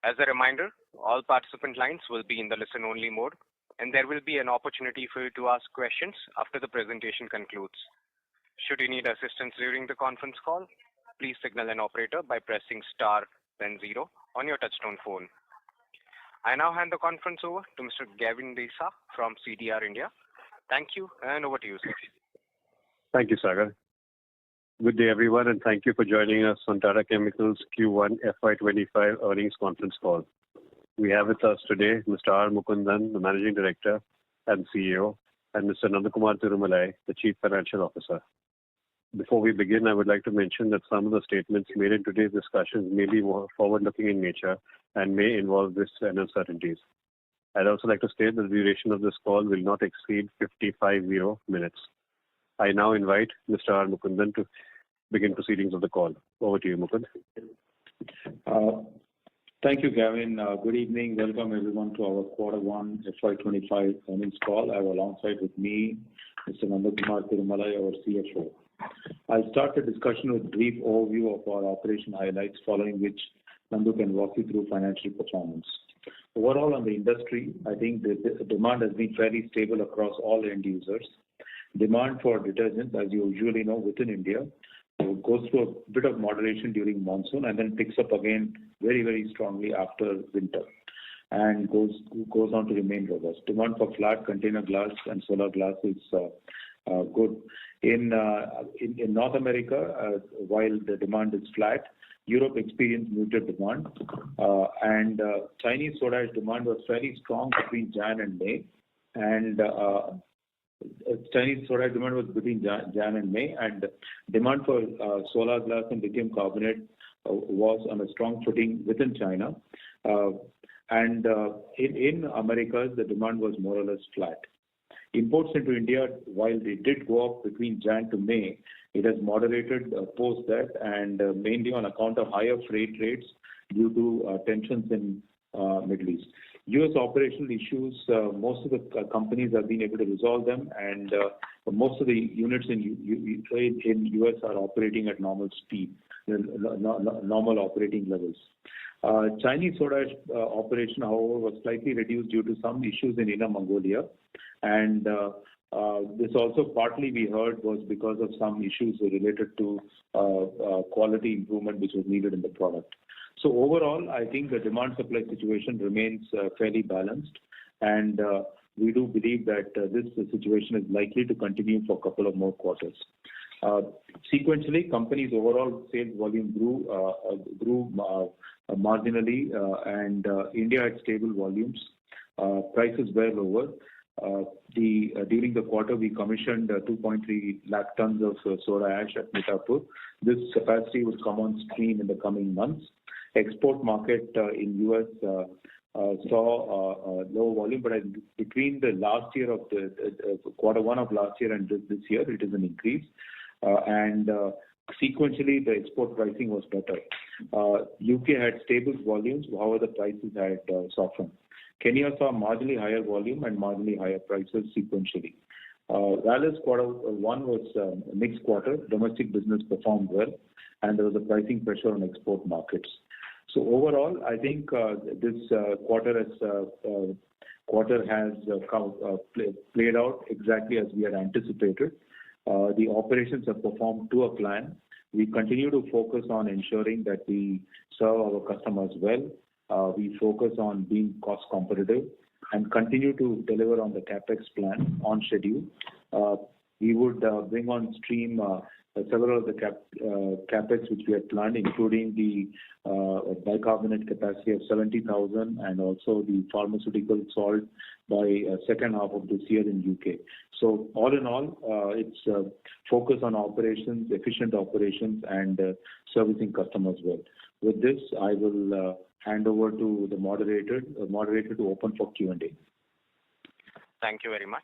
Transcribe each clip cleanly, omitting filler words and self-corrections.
As a reminder, all participant lines will be in the listen-only mode, and there will be an opportunity for you to ask questions after the presentation concludes. Should you need assistance during the conference call, please signal an operator by pressing star then 0 on your touchtone phone. I now hand the conference over to Mr. Gavin Desa from CDR India. Thank you, and over to you, sir. Thank you, Sagar. Good day, everyone, and thank you for joining us on Tata Chemicals Q1 FY25 earnings conference call. We have with us today Mr. R. Mukundan, the Managing Director and CEO, and Mr. Nandakumar Tirumalai, the Chief Financial Officer. Before we begin, I would like to mention that some of the statements made in today's discussions may be more forward-looking in nature and may involve risks and uncertainties. I'd also like to state that the duration of this call will not exceed 55 minutes. I now invite Mr. R. Mukundan to begin proceedings of the call. Over to you, Mukund. Thank you, Gavin. Good evening. Welcome, everyone, to our Q1 FY25 earnings call. I have alongside with me Mr. Nandakumar Tirumalai, our CFO. I'll start the discussion with a brief overview of our operation highlights, following which Nandu can walk you through financial performance. Overall, on the industry, I think the demand has been fairly stable across all end users. Demand for detergents, as you usually know, within India, goes through a bit of moderation during monsoon and then picks up again very, very strongly after winter and goes on to remain robust. Demand for flat container glass and solar glass is good. In North America, while the demand is flat, Europe experienced muted demand, and Chinese soda ash demand was fairly strong between Jan and May, and Chinese soda ash demand was between Jan and May, and demand for solar glass and lithium carbonate was on a strong footing within China, and in Americas, the demand was more or less flat. Imports into India, while they did go up between Jan to May, it has moderated post that, and mainly on account of higher freight rates due to tensions in Middle East. U.S. operational issues, most of the companies have been able to resolve them, and most of the units in U.S. are operating at normal speed, normal operating levels. Chinese soda ash operation, however, was slightly reduced due to some issues in Inner Mongolia, and this also partly we heard was because of some issues related to quality improvement which was needed in the product. So overall, I think the demand-supply situation remains fairly balanced, and we do believe that this situation is likely to continue for a couple of more quarters. Sequentially, company's overall sales volume grew marginally, and India had stable volumes. Prices were lower. During the quarter, we commissioned 2.3 lakh tons of soda ash at Mithapur. This capacity will come on stream in the coming months. Export market in U.S. saw low volume, but between the last year of the Q1 of last year and this year, it is an increase. And sequentially, the export pricing was better. UK had stable volumes, however, the prices had softened. Kenya saw marginally higher volume and marginally higher prices sequentially. Rallis Q1 was a mixed quarter. Domestic business performed well, and there was a pricing pressure on export markets. So overall, I think this quarter has played out exactly as we had anticipated. The operations have performed to a plan. We continue to focus on ensuring that we serve our customers well. We focus on being cost competitive and continue to deliver on the capex plan on schedule. We would bring on stream several of the capex which we had planned, including the bicarbonate capacity of 70,000 and also the pharmaceutical salt by second half of this year in UK. So all in all, it's focus on operations, efficient operations, and servicing customers well. With this, I will hand over to the moderator to open for Q&A. Thank you very much.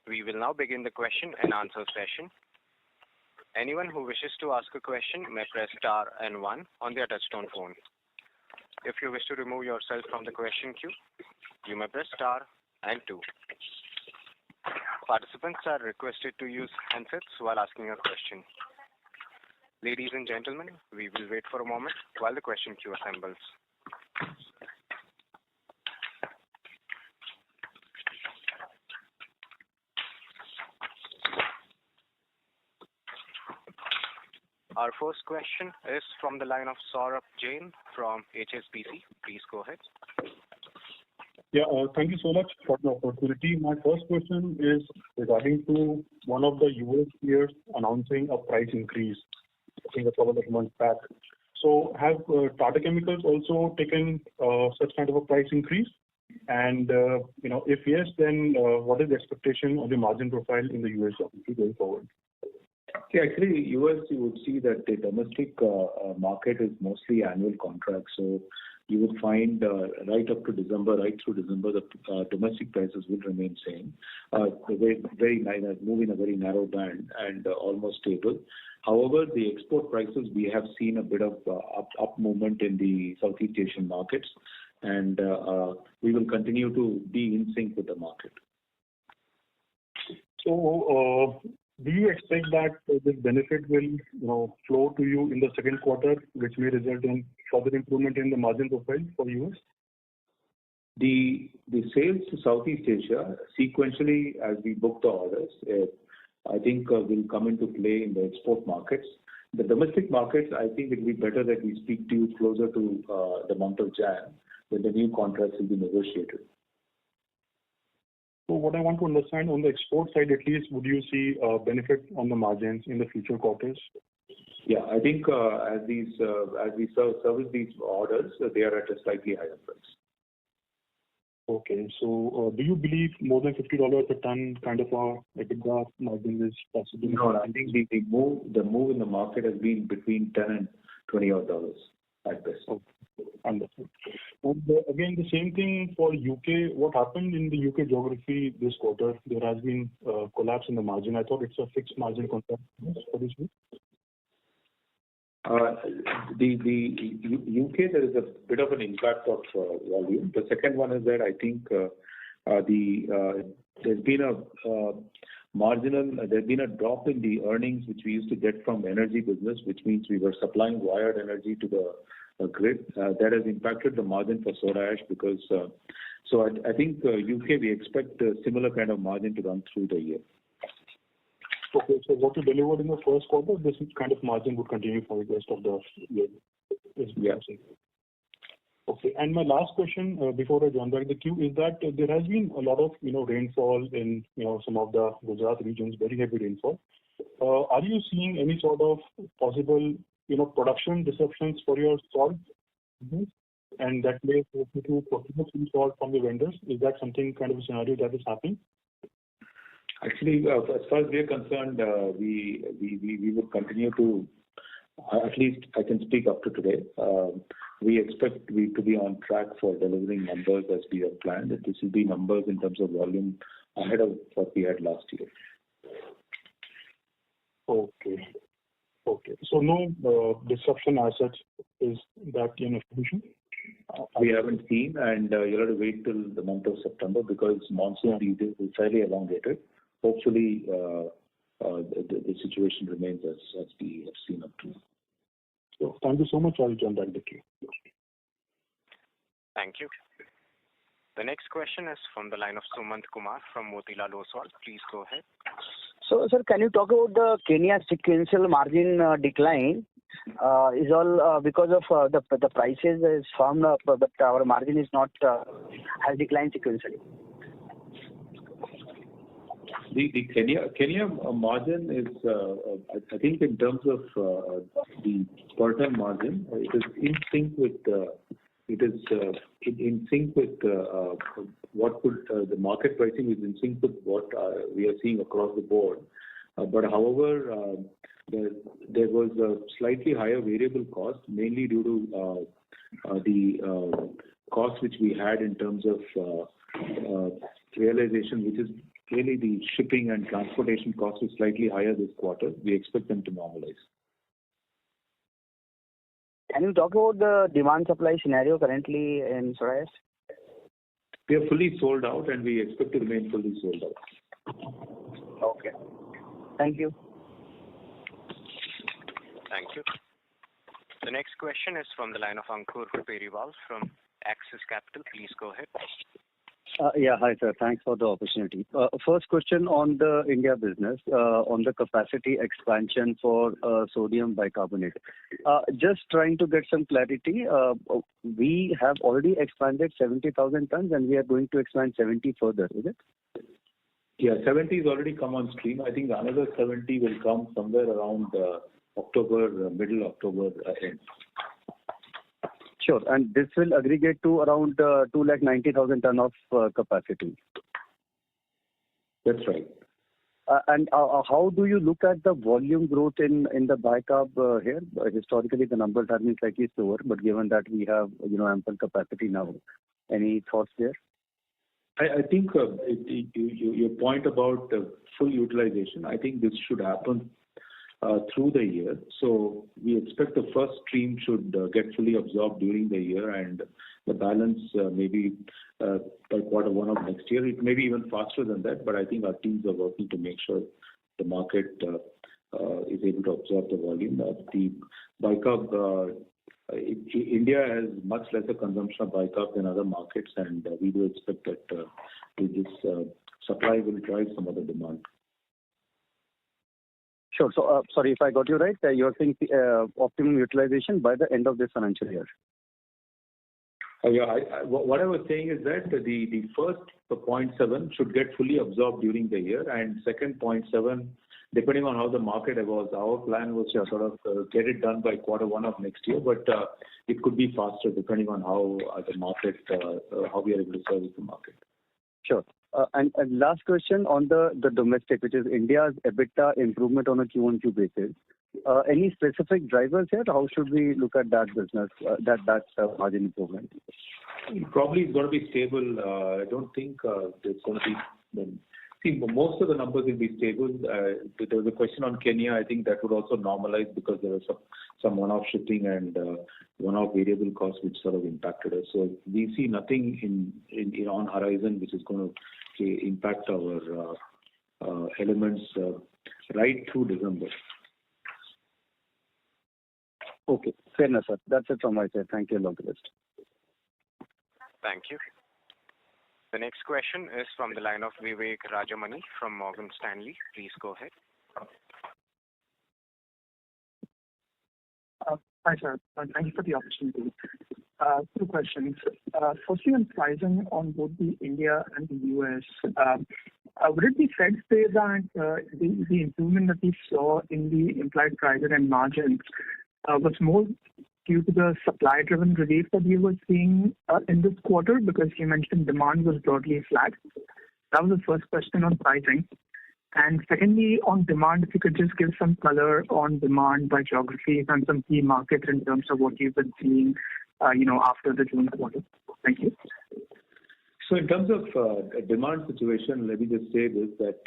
We will now begin the question and answer session. Anyone who wishes to ask a question may press star and 1 on their touchtone phone. If you wish to remove yourself from the question queue, you may press star and 2. Participants are requested to use handsets while asking a question. Ladies and gentlemen, we will wait for a moment while the question queue assembles. Our first question is from the line of Saurabh Jain from HSBC. Please go ahead. Yeah, thank you so much for the opportunity. My first question is regarding to one of the US peers announcing a price increase, I think a couple of months back. So have Tata Chemicals also taken such kind of a price increase? And, if yes, then what is the expectation of the margin profile in the US going forward? Yeah, actually, US, you would see that the domestic market is mostly annual contracts. So you would find right up to December, right through December, the domestic prices will remain same. Very move in a very narrow band and almost stable. However, the export prices, we have seen a bit of up movement in the Southeast Asian markets, and we will continue to be in sync with the market. So, do you expect that this benefit will, flow to you in the second quarter, which may result in further improvement in the margin profile for US? The sales to Southeast Asia, sequentially, as we book the orders, I think will come into play in the export markets. The domestic markets, I think it will be better that we speak to you closer to the month of Jan, when the new contracts will be negotiated. So what I want to understand on the export side, at least, would you see a benefit on the margins in the future quarters? Yeah, I think as we service these orders, they are at a slightly higher price. Okay, so do you believe more than $50 a ton kind of a EBITDA margin is possible? No, I think the move in the market has been between $10 and $20 odd at best. Okay. Understood. And again, the same thing for UK. What happened in the UK geography this quarter? There has been a collapse in the margin. I thought it's a fixed margin contract for this week. The UK, there is a bit of an impact of volume. The second one is that I think there's been a drop in the earnings which we used to get from energy business, which means we were supplying wired energy to the grid. That has impacted the margin for soda ash because, so I think UK, we expect a similar kind of margin to run through the year. Okay, so what you delivered in the first quarter, this kind of margin would continue for the rest of the year? Yeah. Okay, and my last question before I join back the queue is that there has been a lot of rainfall in some of the Gujarat regions, very heavy rainfall. Are you seeing any sort of possible production disruptions for your salt business, and that may force you to procure some salt from the vendors? Is that something kind of a scenario that is happening? Actually, as far as we are concerned, we would continue to, at least I can speak up to today. We expect to be on track for delivering numbers as we have planned. This will be numbers in terms of volume ahead of what we had last year. Okay. So no disruption as such, is that information? We haven't seen, and you'll have to wait till the month of September because monsoon season is fairly elongated. Hopefully, the situation remains as we have seen up to now. So thank you so much. I'll join back the queue. Thank you. The next question is from the line of Sumant Kumar from Motilal Oswal. Please go ahead. So, sir, can you talk about the Kenya sequential margin decline? Is all because of the prices is firmed up, but our margin is not has declined sequentially. The Kenya margin is, I think, in terms of the per ton margin, it is in sync with what could the market pricing is in sync with what we are seeing across the board. But however, there was a slightly higher variable cost, mainly due to the cost which we had in terms of realization, which is really the shipping and transportation cost is slightly higher this quarter. We expect them to normalize. Can you talk about the demand supply scenario currently in soda ash? We are fully sold out and we expect to remain fully sold out. Okay. Thank you. Thank you. The next question is from the line of Ankur Periwal from Axis Capital. Please go ahead. Yeah, hi, sir. Thanks for the opportunity. First question on the India business, on the capacity expansion for sodium bicarbonate. Just trying to get some clarity. We have already expanded 70,000 tons, and we are going to expand 70 further, is it? Yeah, 70 is already come on stream. I think another 70 will come somewhere around October, middle October end. Sure. And this will aggregate to around 290,000 ton of capacity. That's right. And how do you look at the volume growth in the bicarb here? Historically, the numbers have been slightly slower, but given that we have ample capacity now, any thoughts there? I think your point about full utilization, I think this should happen through the year. So we expect the first stream should get fully absorbed during the year, and the balance maybe by Q1 of next year. It may be even faster than that, but I think our teams are working to make sure the market is able to absorb the volume. The bicarb, India has much lesser consumption of bicarb than other markets, and we do expect that this supply will drive some of the demand. Sure. So, sorry if I got you right. You are saying optimum utilization by the end of this financial year. Yeah, what I was saying is that the first 0.7 should get fully absorbed during the year, and second 0.7, depending on how the market evolves. Our plan was to sort of get it done by Q1 of next year, but it could be faster depending on how the market, how we are able to service the market. Sure. And last question on the domestic, which is India's EBITDA improvement on a Q1Q basis. Any specific drivers here? How should we look at that business, that margin improvement? Probably it's going to be stable. I don't think there's going to be. See, most of the numbers will be stable. There was a question on Kenya. I think that would also normalize because there was some one-off shipping and one-off variable costs which sort of impacted us. So we see nothing on horizon which is going to impact our elements right through December. Okay, fair enough, sir. That's it from my side. Thank you, long list. Thank you. The next question is from the line of Vivek Rajamani from Morgan Stanley. Please go ahead. Hi, sir. Thank you for the opportunity. Two questions. Firstly, on pricing on both the India and the US, would it be fair to say that the improvement that we saw in the implied pricing and margins was more due to the supply-driven relief that we were seeing in this quarter, because you mentioned demand was broadly flat? That was the first question on pricing. And secondly, on demand, if you could just give some color on demand by geography and some key markets in terms of what you've been seeing, after the June quarter. Thank you. So in terms of demand situation, let me just say this, that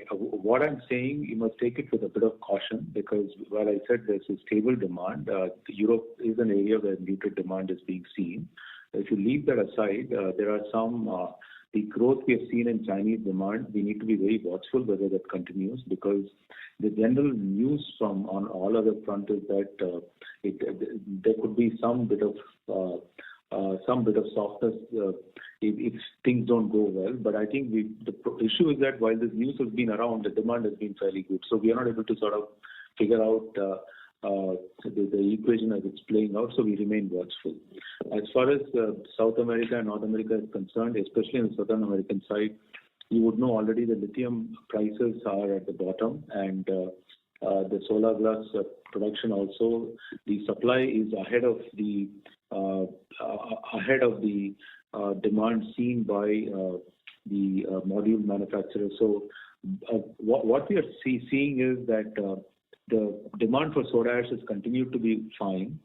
what I'm saying, you must take it with a bit of caution, because while I said there's a stable demand, Europe is an area where muted demand is being seen. If you leave that aside, there are some, the growth we have seen in Chinese demand, we need to be very watchful whether that continues, because the general news from on all other fronts is that there could be some bit of softness if things don't go well. But I think the issue is that while this news has been around, the demand has been fairly good. So we are not able to sort of figure out the equation as it's playing out, so we remain watchful. As far as South America and North America is concerned, especially on the Southern American side, you would know already the lithium prices are at the bottom, and the solar glass production also, the supply is ahead of the demand seen by the module manufacturers. So what we are seeing is that the demand for soda ash has continued to be fine,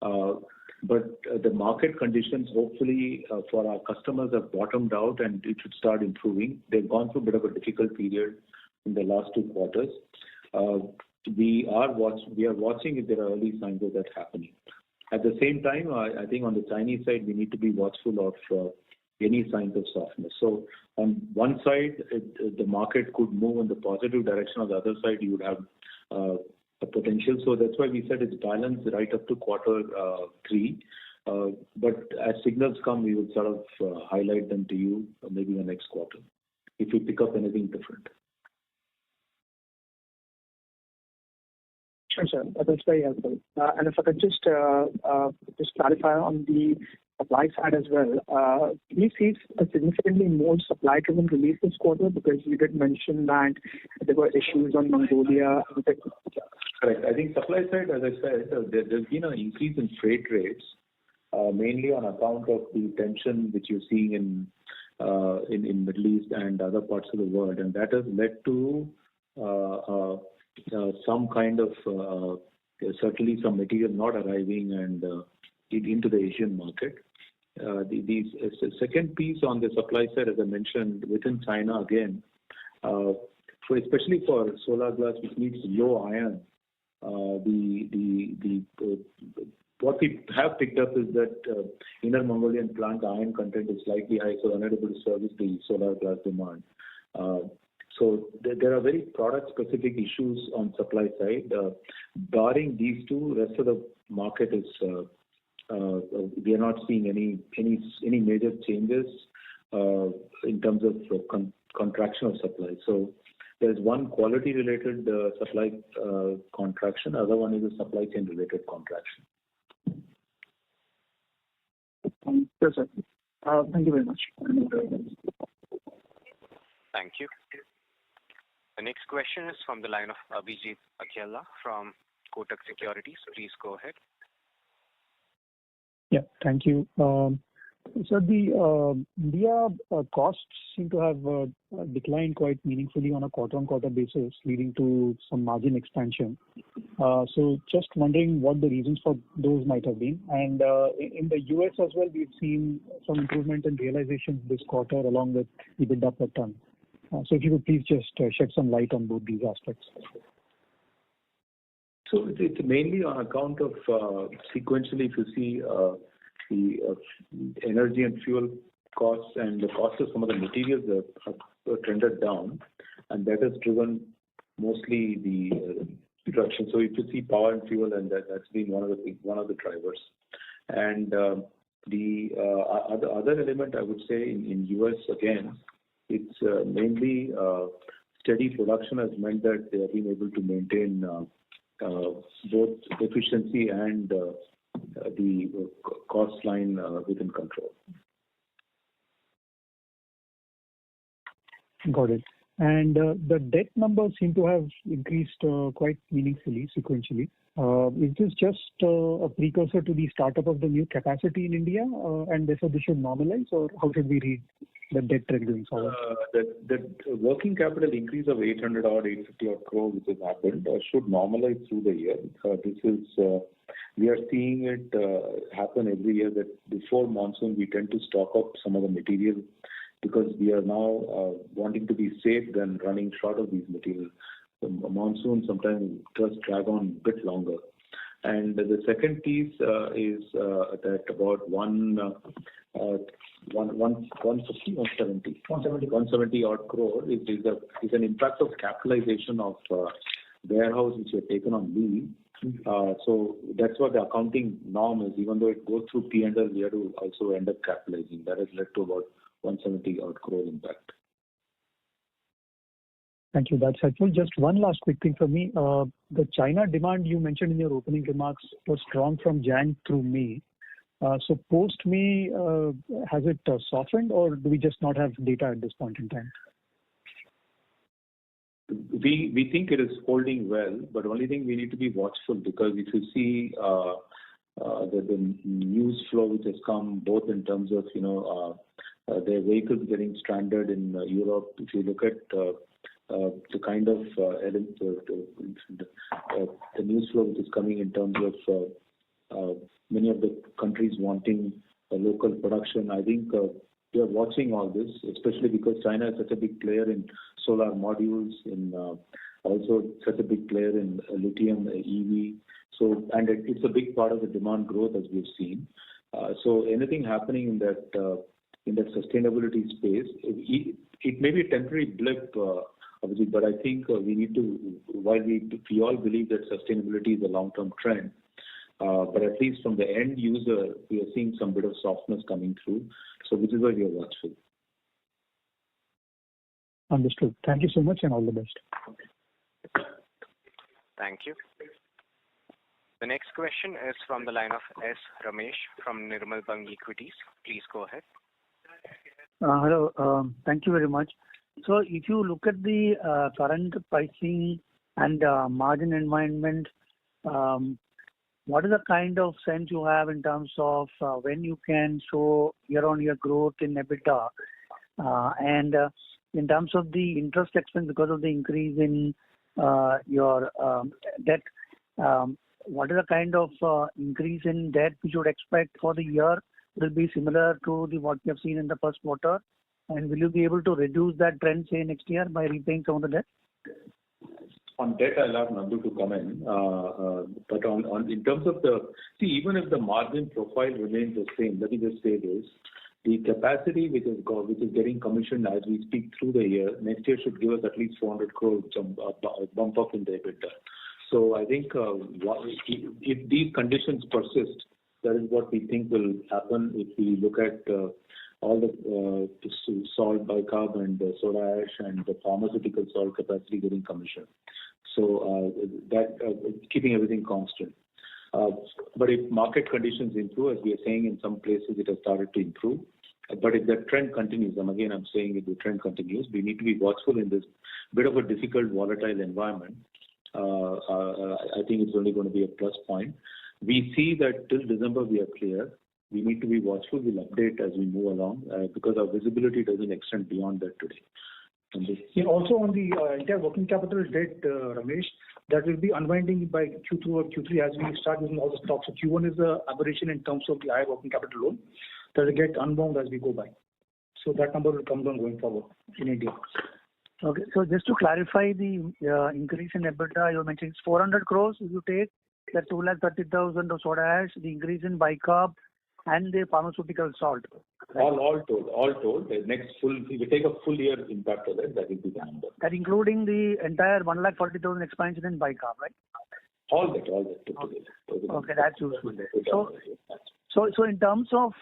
but the market conditions hopefully for our customers have bottomed out and it should start improving. They've gone through a bit of a difficult period in the last 2 quarters. We are watching if there are early signs of that happening. At the same time, I think on the Chinese side, we need to be watchful of any signs of softness. So on one side, the market could move in the positive direction. On the other side, you would have a potential. So that's why we said it's balanced right up to Q3. But as signals come, we will sort of highlight them to you maybe in the next quarter if we pick up anything different. Sure, sir. That's very helpful. And if I could just clarify on the supply side as well, can you see a significantly more supply-driven release this quarter? Because you did mention that there were issues on Mongolia. Correct. I think supply side, as I said, there's been an increase in freight rates, mainly on account of the tension which you're seeing in Middle East and other parts of the world, and that has led to some kind of certainly some material not arriving and into the Asian market. The second piece on the supply side, as I mentioned, within China again, especially for solar glass, which needs low iron, what we have picked up is that Inner Mongolian plant iron content is slightly high, so unable to service the solar glass demand. So there are very product-specific issues on supply side. Barring these two, rest of the market is we are not seeing any major changes in terms of contraction of supply. So there's one quality-related supply contraction. Other one is a supply chain-related contraction. Yes, sir. Thank you very much. Thank you. The next question is from the line of Abhijit Akella from Kotak Securities. Please go ahead. Yeah, thank you. So the India costs seem to have declined quite meaningfully on a quarter-on-quarter basis, leading to some margin expansion. So just wondering what the reasons for those might have been. And in the US as well, we've seen some improvement in realizations this quarter along with EBITDA per ton. So if you could please just shed some light on both these aspects. So it's mainly on account of sequentially, if you see the energy and fuel costs and the cost of some of the materials have trended down, and that has driven mostly the reduction. So if you see power and fuel, and that's been one of the drivers. And the other element I would say in US again, it's mainly steady production has meant that they have been able to maintain both efficiency and the cost line within control. Got it. And the debt numbers seem to have increased quite meaningfully sequentially. Is this just a precursor to the startup of the new capacity in India, and therefore this should normalize, or how should we read the debt trend going forward? The working capital increase of 850 crore which has happened should normalize through the year. This is we are seeing it happen every year that before monsoon we tend to stock up some of the material because we are now wanting to be safe than running short of these materials. The monsoon sometimes does drag on a bit longer. And the second piece is that about 170 odd crore is an impact of capitalization of warehouse which are taken on lease. So that's what the accounting norm is. Even though it goes through P&L, we have to also end up capitalizing. That has led to about 170 odd crore impact. Thank you. That's helpful. Just one last quick thing for me. The China demand you mentioned in your opening remarks was strong from Jan through May. So post-May, has it softened, or do we just not have data at this point in time? We think it is holding well, but only thing we need to be watchful because if you see the news flow which has come both in terms of their vehicles getting stranded in Europe. If you look at the kind of the news flow which is coming in terms of many of the countries wanting a local production, I think we are watching all this, especially because China is such a big player in solar modules, in also such a big player in lithium EV. So and it's a big part of the demand growth as we've seen. So anything happening in that sustainability space, it may be a temporary blip. Obviously, but I think we need to, while we all believe that sustainability is a long-term trend, But at least from the end user, we are seeing some bit of softness coming through. So which is why we are watchful. Understood. Thank you so much and all the best. Thank you. The next question is from the line of S. Ramesh from Nirmal Bang Equities. Please go ahead. Hello. Thank you very much. So if you look at the current pricing and margin environment, what is the kind of sense you have in terms of when you can show year-on-year growth in EBITDA? And in terms of the interest expense because of the increase in your debt, what is the kind of increase in debt we should expect for the year? Will be similar to what we have seen in the first quarter? And will you be able to reduce that trend, say, next year by repaying some of the debt? On debt, I'll have Nandu to come in. But in terms of even if the margin profile remains the same, let me just say this. The capacity which is getting commissioned as we speak through the year, next year should give us at least 400 crore bump up in the EBITDA. So I think if these conditions persist, that is what we think will happen if we look at all the salt, bicarb, and soda ash, and the pharmaceutical salt capacity getting commissioned. So that keeping everything constant. But if market conditions improve, as we are saying, in some places it has started to improve. But if that trend continues, and again I'm saying if the trend continues, we need to be watchful in this bit of a difficult, volatile environment. I think it's only going to be a plus point. We see that till December we are clear. We need to be watchful. We'll update as we move along because our visibility doesn't extend beyond that today. Yeah, also on the entire working capital debt, Ramesh, that will be unwinding by Q2 or Q3 as we start using all the stocks. So Q1 is the aberration in terms of the higher working capital loan that will get unwound as we go by. So that number will come down going forward in India. Okay. So just to clarify the increase in EBITDA, you mentioned it's 400 crores if you take the 230,000 of soda ash, the increase in bicarb and the pharmaceutical salt. Right? All told, the next if we take a full year impact of that will be the number. That including the entire 140,000 expansion in bicarb, right? All that put together. Okay, that's useful. So in terms of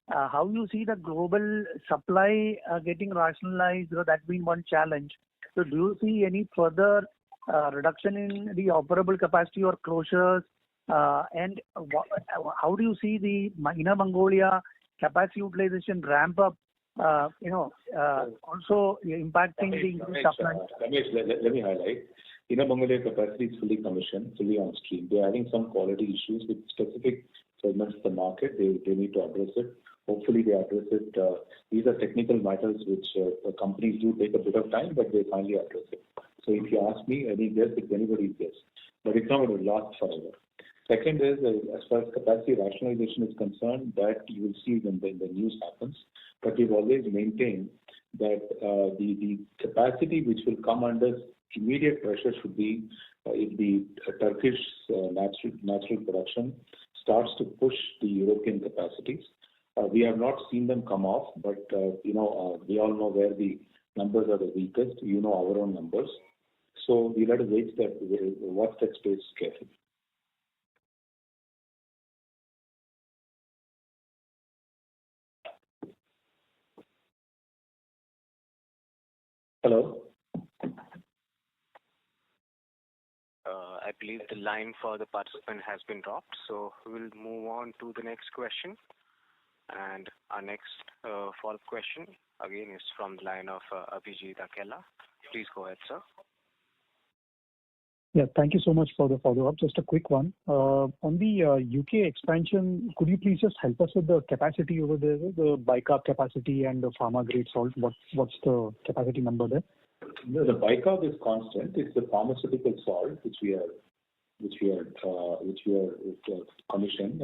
how you see the global supply getting rationalized, that's been one challenge. So do you see any further reduction in the operable capacity or closures? And how do you see the Inner Mongolia capacity utilization ramp up, also impacting the increased supply? Ramesh, let me highlight. Inner Mongolia capacity is fully commissioned, fully on stream. They are having some quality issues with specific segments of the market. They need to address it. Hopefully they address it. These are technical matters which companies do take a bit of time, but they finally address it. So if you ask me, any guess, it's anybody's guess. But it's not going to last forever. Second is, as far as capacity rationalization is concerned, that you will see when the news happens. But we've always maintained that the capacity which will come under immediate pressure should be if the Turkish natural production starts to push the European capacities. We have not seen them come off, but we all know where the numbers are the weakest. You know our own numbers. So we'll have to watch that space carefully. Hello? I believe the line for the participant has been dropped, so we'll move on to the next question. And our next follow-up question, again, is from the line of Abhijit Akella. Please go ahead, sir. Yeah, thank you so much for the follow-up. Just a quick one. On the UK expansion, could you please just help us with the capacity over there, the bicarb capacity and the pharma-grade salt? What's the capacity number there? No, the bicarb is constant. It's the pharmaceutical salt which we are commissioned.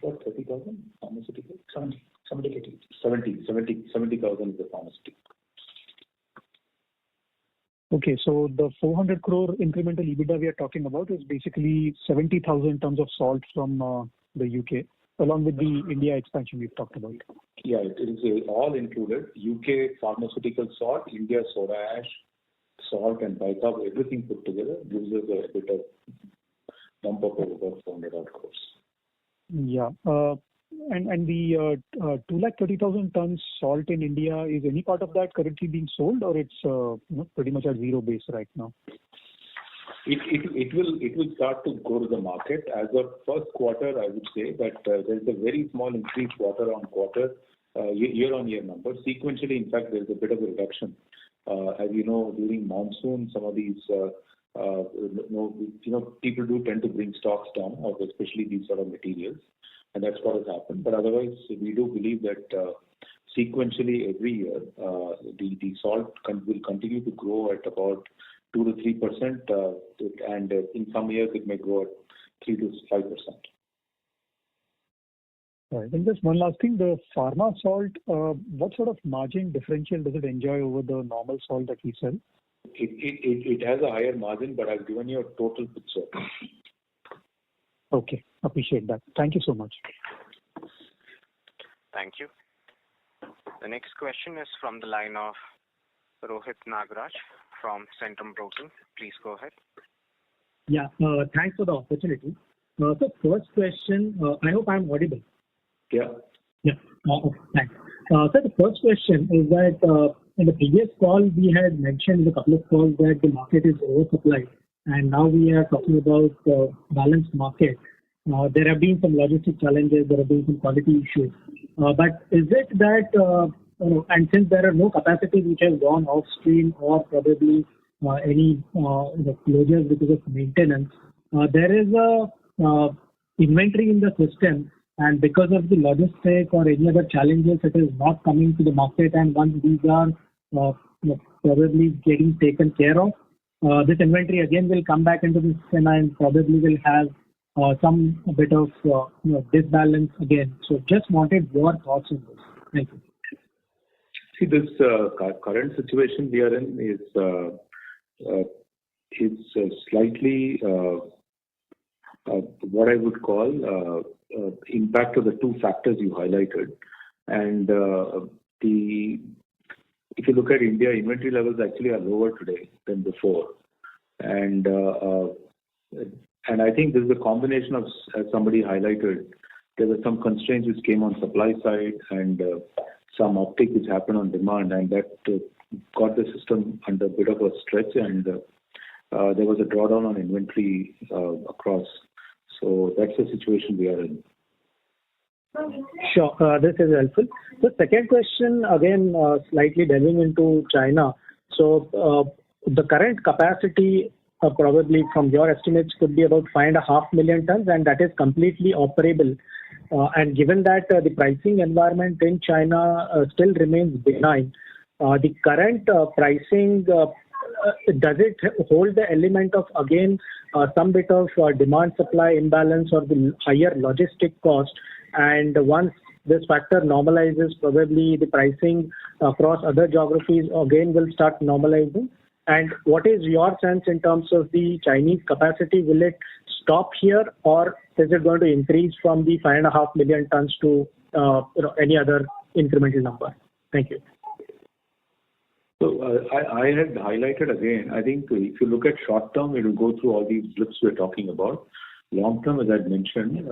What, 30,000 pharmaceutical? 70,000 is the pharmaceutical. Okay, so the 400 crore incremental EBITDA we are talking about is basically 70,000 tons of salt from the UK, along with the India expansion we've talked about. Yeah, it is all included. UK pharmaceutical salt, India soda ash, salt and bicarb, everything put together gives us a bit of bump up of about 400 odd crores. Yeah. And the 230,000 tons salt in India, is any part of that currently being sold, or it's pretty much at zero base right now? It will start to go to the market. As of first quarter, I would say that there's a very small increase quarter on quarter, year on year number. Sequentially, in fact, there's a bit of a reduction. As you know, during monsoon, some of these people do tend to bring stocks down, especially these sort of materials, and that's what has happened. But otherwise, we do believe that sequentially every year, the salt will continue to grow at about 2 to 3%, and in some years it may grow at 3 to 5%. Right. And just one last thing, the pharma salt, what sort of margin differential does it enjoy over the normal salt that we sell? It has a higher margin, but I've given you a total picture. Okay, appreciate that. Thank you so much. Thank you. The next question is from the line of Rohit Nagraj from Centrum Broking. Please go ahead. Yeah, thanks for the opportunity. So first question, I hope I'm audible. Yeah. Yeah. Thanks. So the first question is that in the previous call we had mentioned in a couple of calls that the market is oversupplied, and now we are talking about balanced market. There have been some logistic challenges, there have been some quality issues. But is it that and since there are no capacities which have gone off stream or probably any closures because of maintenance, there is a inventory in the system, and because of the logistic or any other challenges, it is not coming to the market. And once these are probably getting taken care of, this inventory again will come back into the system and probably will have some bit of disbalance again. So just wanted your thoughts on this. Thank you. See, this current situation we are in is slightly what I would call impact of the two factors you highlighted. And if you look at India, inventory levels actually are lower today than before. And I think this is a combination of, as somebody highlighted, there were some constraints which came on supply side and some uptick which happened on demand, and that got the system under a bit of a stretch, and there was a drawdown on inventory across. So that's the situation we are in. Sure, this is helpful. The second question, again, slightly delving into China. So the current capacity probably from your estimates could be about 5.5 million tons, and that is completely operable. And given that the pricing environment in China still remains benign, the current pricing, does it hold the element of, again, some bit of demand-supply imbalance or the higher logistic cost? And once this factor normalizes, probably the pricing across other geographies again will start normalizing. And what is your sense in terms of the Chinese capacity? Will it stop here, or is it going to increase from the 5.5 million tons to any other incremental number? Thank you. So I had highlighted again, I think if you look at short term, it will go through all these blips we're talking about. Long term, as I mentioned,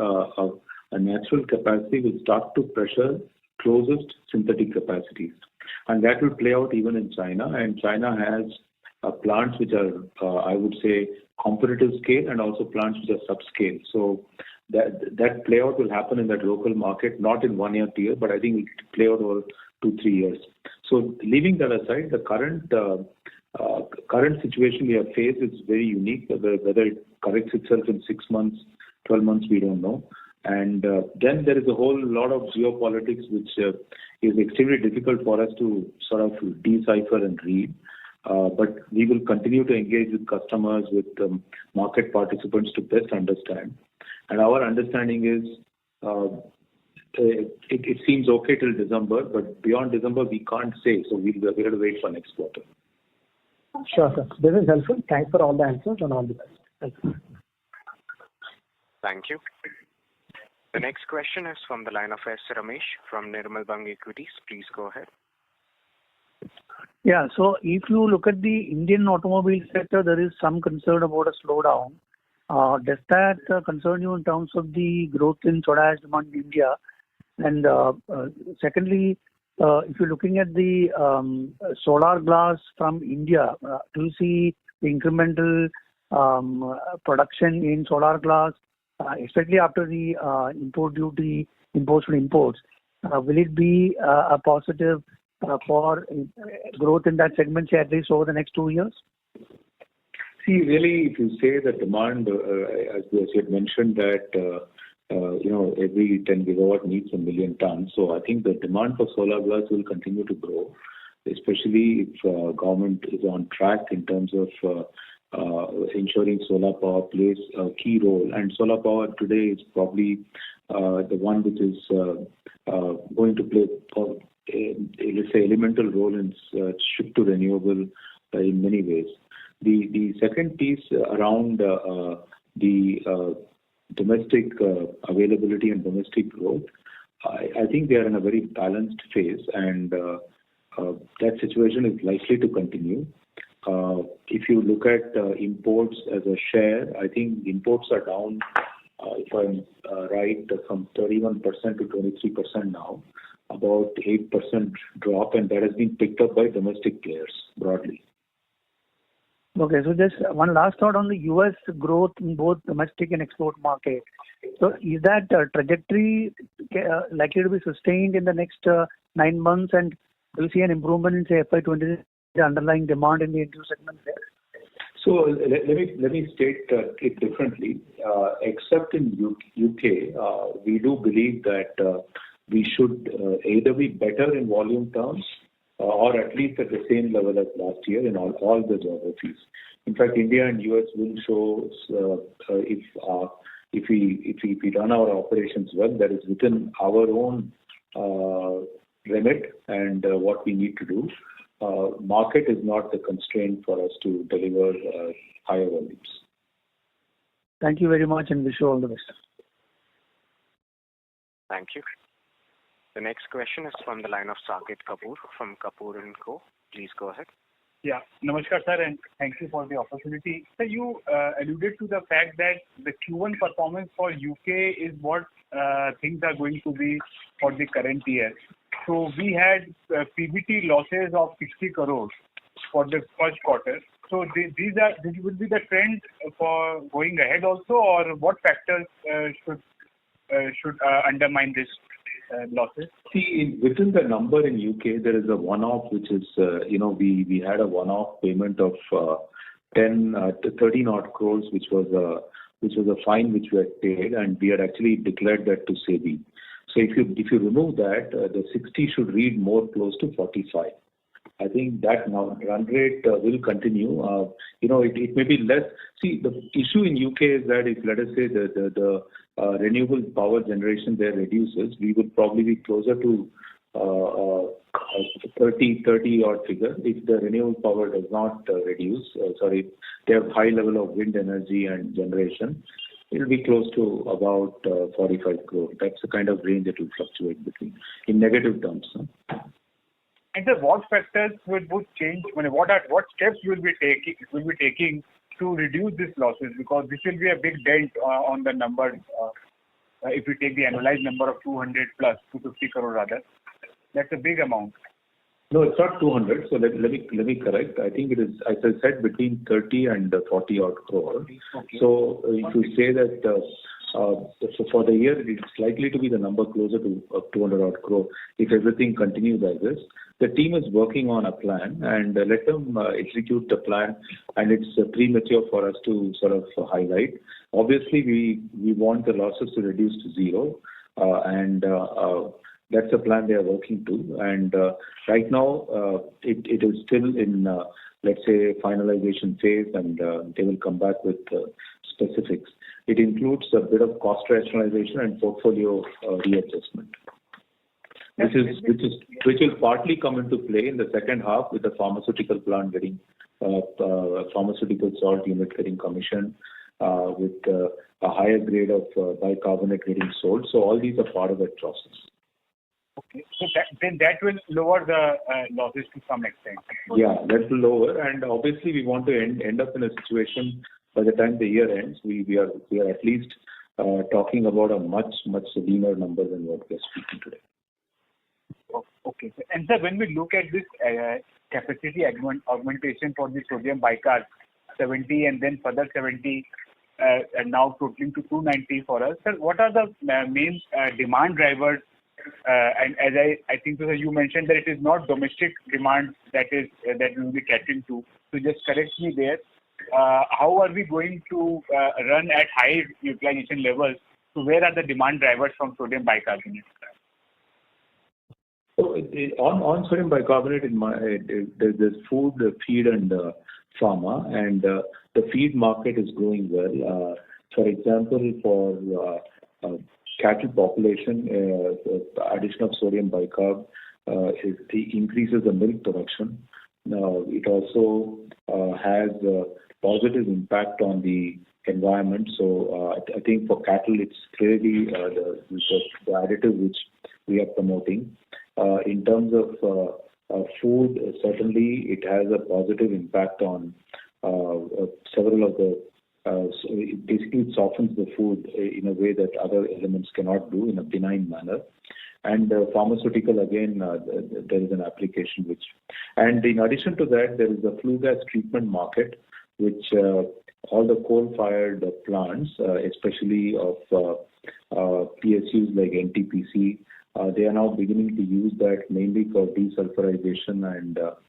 a natural capacity will start to pressure closest synthetic capacities. And that will play out even in China. And China has plants which are, I would say, competitive scale, and also plants which are subscale. So that play out will happen in that local market, not in 1 year, 2 years, but I think it will play out over 2-3 years. So leaving that aside, the current situation we have faced is very unique. Whether it corrects itself in 6 months, 12 months, we don't know. And then there is a whole lot of geopolitics which is extremely difficult for us to sort of decipher and read. But we will continue to engage with customers, with market participants to best understand. And our understanding is it seems okay till December, but beyond December we can't say. So we'll have to wait for next quarter. Sure, sir. This is helpful. Thanks for all the answers and all the best. Thank you. Thank you. The next question is from the line of S. Ramesh from Nirmal Bang Equities. Please go ahead. Yeah, so if you look at the Indian automobile sector, there is some concern about a slowdown. Does that concern you in terms of the growth in soda ash demand in India? And secondly, if you're looking at the solar glass from India, do you see the incremental production in solar glass, especially after the import duty imposed on imports? Will it be a positive for growth in that segment, say, at least over the next 2 years? See, really, if you say the demand, as you had mentioned, that every 10 gigawatt needs 1 million tons. So I think the demand for solar glass will continue to grow, especially if government is on track in terms of ensuring solar power plays a key role. And solar power today is probably the one which is going to play, let's say, elemental role in shift to renewable in many ways. The second piece around the domestic availability and domestic growth, I think they are in a very balanced phase, and that situation is likely to continue. If you look at imports as a share, I think imports are down, if I'm right, from 31% to 23% now, about 8% drop, and that has been picked up by domestic players broadly. Okay, so just one last thought on the U.S. growth in both domestic and export market. So is that trajectory likely to be sustained in the next 9 months, and will you see an improvement in, say, FY26, the underlying demand in the end segment there? So let me state it differently. Except in UK, we do believe that we should either be better in volume terms or at least at the same level as last year in all the geographies. In fact, India and US will show if we run our operations well, that is within our own remit and what we need to do. Market is not the constraint for us to deliver higher volumes. Thank you very much and wish you all the best. Thank you. The next question is from the line of Saket Kapoor from Kapoor & Co. Please go ahead. Yeah, namaskar sir, and thank you for the opportunity. So you alluded to the fact that the Q1 performance for UK is what things are going to be for the current year. So we had PBT losses of 60 crores for the first quarter. So these will be the trend for going ahead also, or what factors should undermine this losses? See, within the number in UK, there is a one-off, which is, we had a one-off payment of 13 odd crores, which was a fine which we had paid, and we had actually declared that to SEBI. So if you remove that, the 60 should read more close to 45. I think that now run rate will continue. It may be less. See, the issue in UK is that if, let us say, the renewable power generation there reduces, we would probably be closer to 30 odd figure. If the renewable power does not reduce, they have high level of wind energy and generation, it will be close to about 45 crore. That's the kind of range it will fluctuate between in negative terms. And so what factors would change? What steps will be taking to reduce these losses? Because this will be a big dent on the number. If we take the annualized number of 200 plus 250 crore rather, that's a big amount. No, it's not 200. So let me correct. I think it is, as I said, between 30 and 40 odd crore. Okay. So if you say that so for the year, it's likely to be the number closer to 200 odd crore if everything continues as this. The team is working on a plan, and let them execute the plan, and it's premature for us to sort of highlight. Obviously, we want the losses to reduce to zero, and that's the plan they are working to. And right now, it is still in, let's say, finalization phase, and they will come back with specifics. It includes a bit of cost rationalization and portfolio readjustment, which will partly come into play in the second half with the pharmaceutical plant getting pharmaceutical salt unit getting commissioned, with a higher grade of bicarbonate getting sold. So all these are part of that process. Okay, so that will lower the losses to some extent. Yeah, that will lower, and obviously we want to end up in a situation by the time the year ends, we are at least talking about a much leaner number than what we are speaking today. Okay. And sir, when we look at this capacity augmentation for the sodium bicarb, 70 and then further 70, and now totaling to 290 for us, sir, what are the main demand drivers? And as I think so you mentioned that it is not domestic demand that we will be catering to. So just correct me there. How are we going to run at high utilization levels? So where are the demand drivers from sodium bicarbonate? So on sodium bicarbonate, there's food, feed, and pharma, and the feed market is growing well. For example, for cattle population, addition of sodium bicarb increases the milk production. It also has a positive impact on the environment. So I think for cattle, it's clearly the additive which we are promoting. In terms of food, certainly it has a positive impact on several of the. So basically, it softens the food in a way that other elements cannot do in a benign manner. And pharmaceutical, again, there is an application which. And in addition to that, there is a flue gas treatment market, which all the coal-fired plants, especially of PSUs like NTPC, they are now beginning to use that mainly for desulfurization and